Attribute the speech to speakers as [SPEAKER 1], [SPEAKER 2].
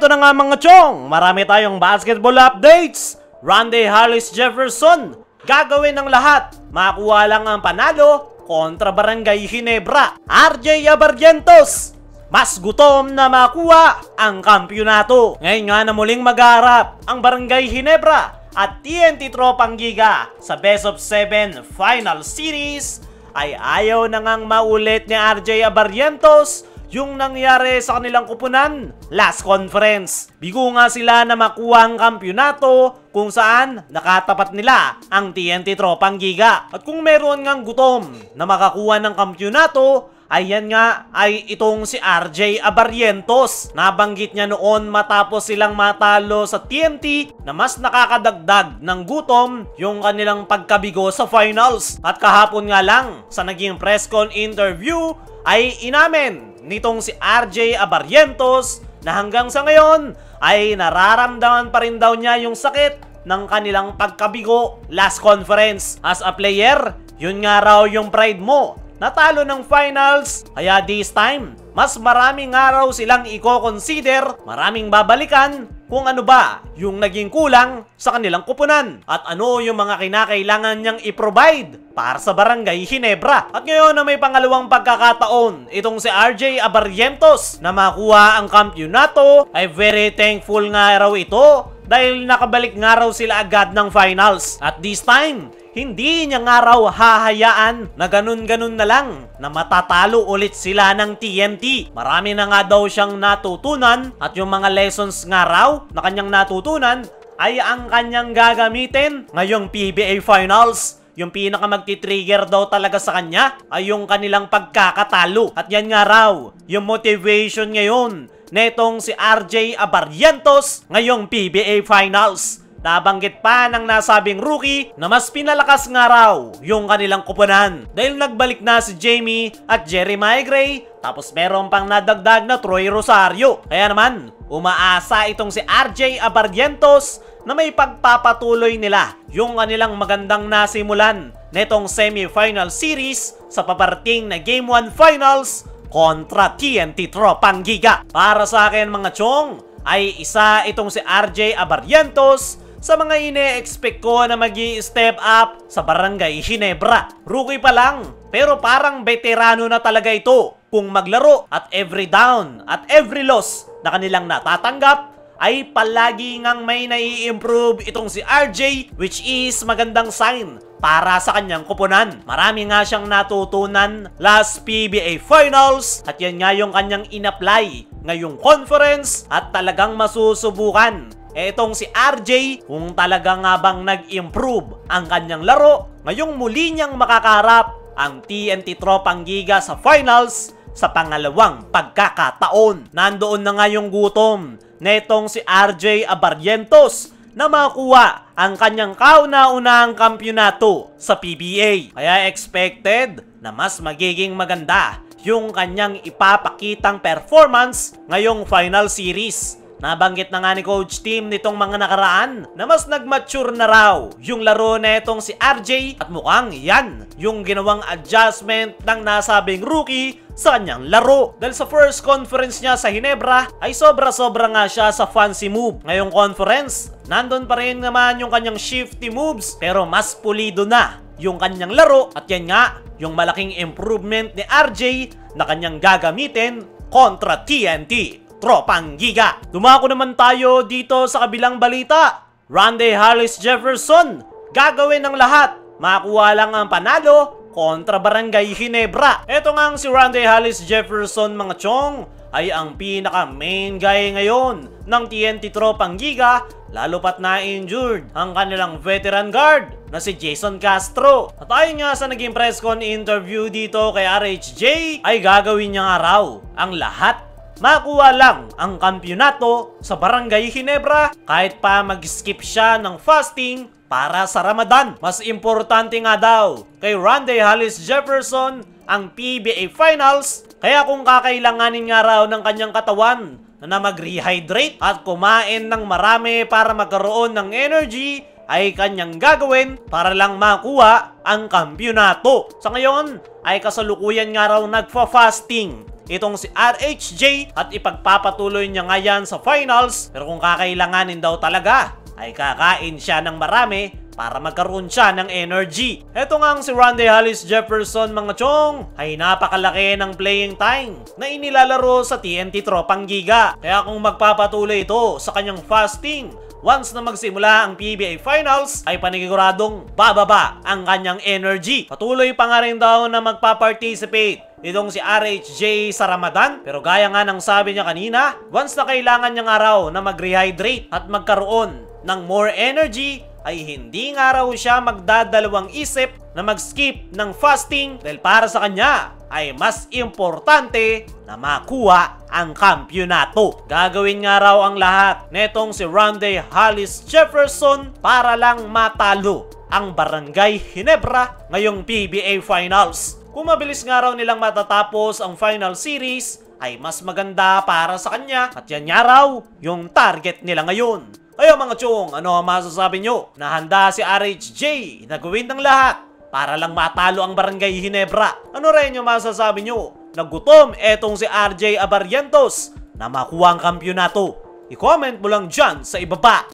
[SPEAKER 1] Eto na nga mga chong, marami tayong basketball updates. Rondae Hollis Jefferson, gagawin ng lahat, makuha lang ang panalo kontra Barangay Ginebra. RJ Abarrientos, mas gutom na makuha ang kampyonato. Ngayon nga na muling magharap ang Barangay Ginebra at TNT Tropang Giga sa Best of 7 Final Series ay ayaw na ngang maulit ni RJ Abarrientos yung nangyari sa kanilang kupunan last conference. Bigo nga sila na makuha ang kampyonato kung saan nakatapat nila ang TNT Tropang Giga. At kung meron ngang gutom na makakuha ng kampyonato, ayan nga ay itong si RJ Abarrientos. Nabanggit niya noon matapos silang matalo sa TNT na mas nakakadagdag ng gutom yung kanilang pagkabigo sa finals. At kahapon nga lang sa naging press con interview ay inamin nitong si RJ Abarrientos na hanggang sa ngayon ay nararamdaman pa rin daw niya yung sakit ng kanilang pagkabigo last conference. As a player, yun nga raw yung pride mo. Natalo ng finals, kaya this time, mas maraming araw silang i-consider, maraming babalikan kung ano ba yung naging kulang sa kanilang kupunan at ano yung mga kinakailangan niyang i-provide para sa Barangay Ginebra. At ngayon na may pangalawang pagkakataon, itong si RJ Abarrientos na makuha ang kampyonato ay very thankful nga raw ito dahil nakabalik nga raw sila agad ng finals. At this time, hindi niya nga raw hahayaan na ganun-ganun na lang na matatalo ulit sila ng TNT. Marami na nga daw siyang natutunan at yung mga lessons nga raw na kanyang natutunan ay ang kanyang gagamitin ngayong PBA Finals. Yung pinaka magti-trigger daw talaga sa kanya ay yung kanilang pagkakatalo. At yan nga raw yung motivation ngayon netong si RJ Abarrientos ngayong PBA Finals. Nabanggit pa ng nasabing rookie na mas pinalakas nga raw yung kanilang kupunan dahil nagbalik na si Jamie at Jeremiah Gray tapos meron pang nadagdag na Troy Rosario. Kaya naman, umaasa itong si RJ Abarrientos na may pagpapatuloy nila yung kanilang magandang nasimulan netong semi-final series sa paparting na Game 1 Finals kontra TNT Tropang Giga. Para sa akin mga chong, ay isa itong si RJ Abarrientos sa mga ine-expect ko na magi-step up sa Barangay Ginebra. Rookie pa lang, pero parang veterano na talaga ito kung maglaro at every down at every loss na kanilang natatanggap ay palagi ngang may nai-improve itong si RJ, which is magandang sign para sa kanyang kupunan. Marami nga siyang natutunan last PBA Finals at yan nga yung kanyang in-apply ngayong conference at talagang masusubukan etong si RJ kung talaga nga bang nag-improve ang kanyang laro ngayong muli niyang makakaharap ang TNT Tropang Giga sa finals sa pangalawang pagkakataon. Nandoon na nga yung gutom netong si RJ Abarrientos na makuha ang kanyang kauna-unahang kampyonato sa PBA. Kaya expected na mas magiging maganda yung kanyang ipapakitang performance ngayong final series. Nabanggit na nga ni Coach Tim nitong mga nakaraan na mas nag-mature na raw yung laro na itong si RJ at mukhang yan yung ginawang adjustment ng nasabing rookie sa kanyang laro. Dahil sa first conference niya sa Ginebra ay sobra-sobra nga siya sa fancy move. Ngayong conference, nandun pa rin naman yung kanyang shifty moves pero mas pulido na yung kanyang laro at yan nga yung malaking improvement ni RJ na kanyang gagamitin kontra TNT Tropang Giga. Dumako naman tayo dito sa kabilang balita. Rondae Hollis Jefferson, gagawin ng lahat, makuha lang ang panalo kontra Barangay Ginebra. Ito nga si Rondae Hollis Jefferson mga chong ay ang pinaka main guy ngayon ng TNT Tropang Giga, lalo pat na-injured ang kanilang veteran guard na si Jason Castro. At ayon nga sa naging press con interview dito kay RHJ ay gagawin niya nga raw ang lahat makuha lang ang kampyonato sa Barangay Ginebra kahit pa mag-skip siya ng fasting para sa Ramadan. Mas importante nga daw kay Rondae Hollis Jefferson ang PBA Finals, kaya kung kakailanganin nga raw ng kanyang katawan na mag-rehydrate at kumain ng marami para magkaroon ng energy ay kanyang gagawin para lang makuha ang kampyonato. Sa ngayon ay kasalukuyan nga raw nagfa-fasting itong si RHJ at ipagpapatuloy niya nga yan sa finals. Pero kung kakailanganin daw talaga, ay kakain siya ng marami para magkaroon siya ng energy. Eto nga ang si Randy Hollis Jefferson mga chong ay napakalaki ng playing time na inilalaro sa TNT Tropang Giga. Kaya kung magpapatuloy ito sa kanyang fasting, once na magsimula ang PBA Finals ay paniguradong bababa ang kanyang energy. Patuloy pa nga rin daw na magpa-participate itong si RHJ sa Ramadan. Pero gaya nga ng sabi niya kanina, once na kailangan niyang araw na mag-rehydrate at magkaroon ng more energy, ay hindi nga raw siya magdadalawang isip na mag-skip ng fasting dahil para sa kanya ay mas importante na makuha ang kampyonato. Gagawin nga raw ang lahat netong si Randy Hollis Jefferson para lang matalo ang Barangay Ginebra ngayong PBA Finals. Kung mabilis nga raw nilang matatapos ang final series, ay mas maganda para sa kanya at yan nga raw yung target nila ngayon. Kaya mga chong, ano ang masasabi nyo? Nahanda si RHJ na gawin ng lahat para lang matalo ang Barangay Ginebra. Ano rin yung masasabi nyo? Nagutom etong si RJ Abarientos na makuha ang kampyonato. I-comment mo lang dyan sa ibaba.